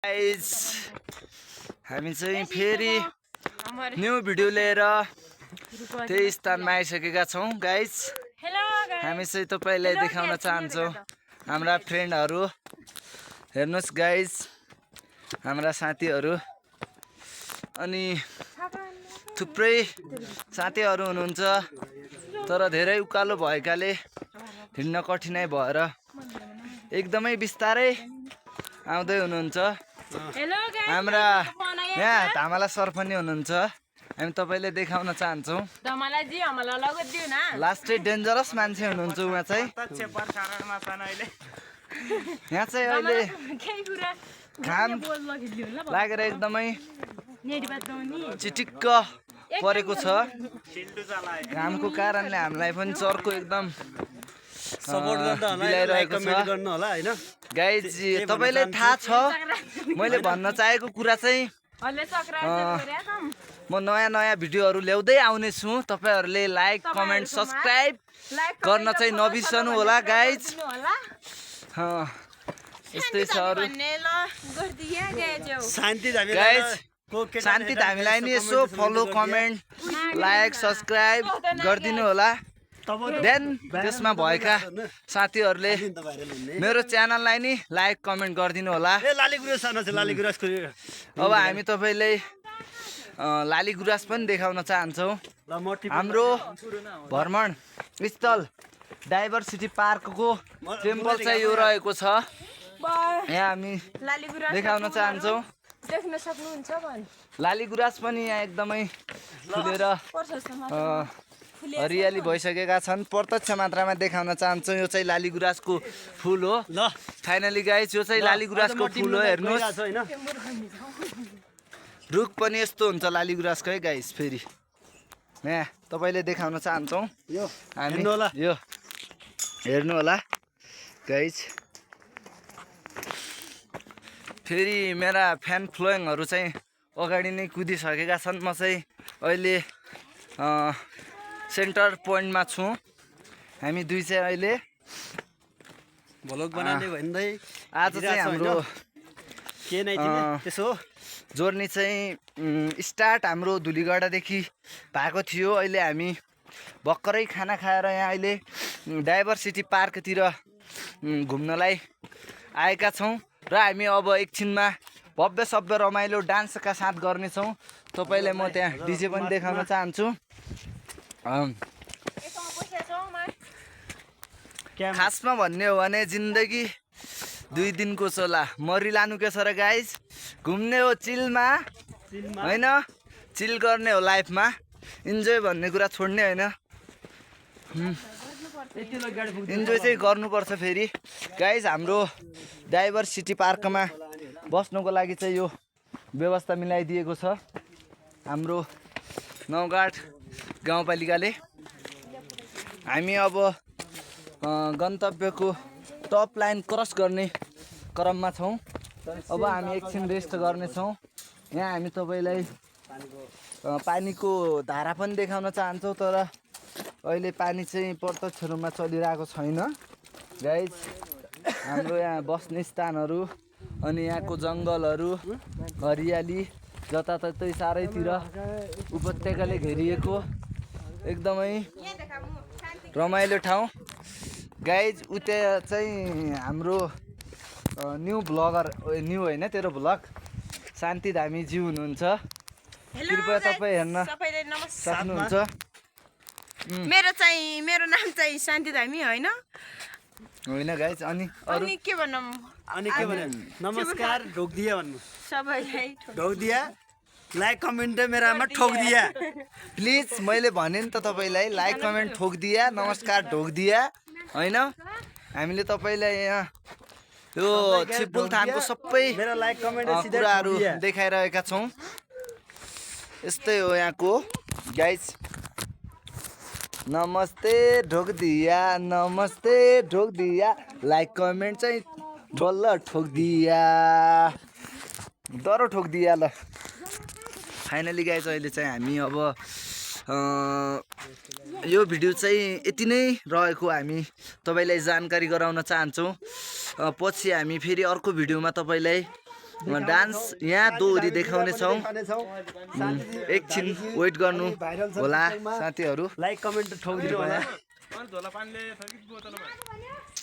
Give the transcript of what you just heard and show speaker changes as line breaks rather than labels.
Guys हामी चाहिँ फेरि न्यू भिडियो लिएर त्यही स्थानमा आइसकेका छौँ गाइस। हामी चाहिँ तपाईलाई देखाउन चाहन्छौँ हाम्रा फ्रेन्डहरू। हेर्नुहोस् गाइस, हाम्रा साथीहरू अनि थुप्रै साथीहरू हुनुहुन्छ, तर धेरै उकालो भएकाले हिँड्न कठिनाइ भएर एकदमै बिस्तारै आउँदै हुनुहुन्छ। हाम्रा यहाँ धामाला सर पनि हुनुहुन्छ, हामी तपाईले देखाउन चाहन्छौँ। लास्टै डेन्जरस मान्छे हुनुहुन्छ उहाँ चाहिँ। यहाँ चाहिँ अहिले घाम लागेर एकदमै चिटिक्क परेको छ। घामको कारणले हामीलाई पनि चर्को एकदम बिलाइरहेको छ। गाइज तपाईलाई थाहा छ मैले भन्न चाहेको कुरा चाहिँ म नयाँ भिडियोहरू ल्याउँदै आउने छु। तपाईहरुले लाइक कमेन्ट सब्स्क्राइब गर्न चाहिँ नबिर्सनु होला गाइज। यस्तै छ अरु शान्ति धामीलाई नि यसो फलो कमेन्ट लाइक सब्स्क्राइब गरिदिनु होला। देन त्यसमा भएका साथीहरूले मेरो च्यानललाई नि लाइक कमेन्ट गरिदिनु होला। अब हामी तपाईलाई लाली गुराँस पनि देखाउन चाहन्छौँ। हाम्रो भ्रमण स्थल डाइभर्सिटी पार्कको टेम्पल चाहिँ यो रहेको छ। यहाँ हामी देखाउन चाहन्छौँ।
देख्न सक्नुहुन्छ
लाली गुराँस पनि यहाँ एकदमै फुलेर हरियाली भइसकेका छन्। प्रत्यक्ष मात्रामा देखाउन चाहन्छौँ। यो चाहिँ लाली गुराँसको फुल हो। ल फाइनली गाइस, यो चाहिँ लाली गुराँसको फुल हो। हेर्नुहोस्, रुख पनि यस्तो हुन्छ लाली गुराँसको है गाइस। फेरि यहाँ तपाईले देखाउन चाहन्छौँ। हामी यो हेर्नु होला गाइस। फेरि मेरा फ्यान फ्लोइङहरू चाहिँ अगाडि नै कुदिसकेका छन्। म चाहिँ अहिले सेन्टर पोइन्टमा छु। हामी दुई चाहिँ अहिले भ्लग बनाउँदै भन्दै आज चाहिँ हाम्रो जर्नी चाहिँ स्टार्ट हाम्रो धुलीगडादेखि भएको थियो। अहिले हामी भर्खरै खाना खाएर यहाँ अहिले डाइभर्सिटी पार्कतिर घुम्नलाई आएका छौँ र हामी अब एकछिनमा भव्य सभ्य रमाइलो डान्सका साथ गर्नेछौँ। तपाईलाई म त्यहाँ डिजे पनि देखाउन चाहन्छु। खासमा भन्ने हो भने जिन्दगी 2 दिनको चोला मरिलानु के छ र गाइज। घुम्ने हो चिलमा होइन, चिल गर्ने हो लाइफमा। इन्जोय भन्ने कुरा छोड्ने होइन, इन्जोय चाहिँ गर्नुपर्छ। फेरि गाइज हाम्रो डाइभर्सिटी पार्कमा बस्नुको लागि चाहिँ यो व्यवस्था मिलाइदिएको छ हाम्रो नौगाड गाउँपालिकाले। हामी अब गन्तव्यको टप लाइन क्रस गर्ने क्रममा छौँ। अब हामी एकछिन रेस्ट गर्नेछौँ। यहाँ हामी तपाईलाई पानीको धारा पनि देखाउन चाहन्छौँ, तर अहिले पानी चाहिँ प्रत्यक्ष रूपमा चलिरहेको छैन गाइज। हाम्रो यहाँ बस्ने स्थानहरू अनि यहाँको जङ्गलहरू हरियाली जताततै चारैतिर उपत्यकाले घेरिएको एकदमै रमाइलो ठाउँ गाइज। उता चाहिँ हाम्रो न्यू ब्लगर न्यू होइन तेरो ब्लग शान्ति धामीज्यू हुनुहुन्छ। कृपया तपाईँ हेर्न सक्नुहुन्छ।
मेरो नाम चाहिँ शान्ति धामी होइन
गाइज। अनि
के भन्नु
नमस्कार ढोकदिया भन्नु
सबैलाई
ढोकदिया लाइक कमेन्ट मेरामा ठोकदिया
प्लिज। मैले भने नि त तपाईलाई लाइक कमेन्ट ठोकदिया नमस्कार ढोकदिया होइन। हामीले तपाईलाई यहाँ यो छिपुल थानको सबै कुराहरू देखाइरहेका छौँ। यस्तै हो यहाँको गाइज। नमस्ते ढोकदिया नमस्ते ढोकदिया लाइक कमेन्ट चाहिँ बल्ल ठोकदिया डरो ठोकदिया। ल फाइनली गाइज अहिले चाहिँ हामी अब यो भिडियो चाहिँ यति नै रहेको हामी तपाईलाई जानकारी गराउन चाहन्छौँ। पछि हामी फेरि अर्को भिडियोमा तपाईलाई डान्स यहाँ दोहोरी देखाउने छौँ एकछिन वेट गर्नु होला साथीहरू
लाइक कमेन्ट ठोकिदिनु होला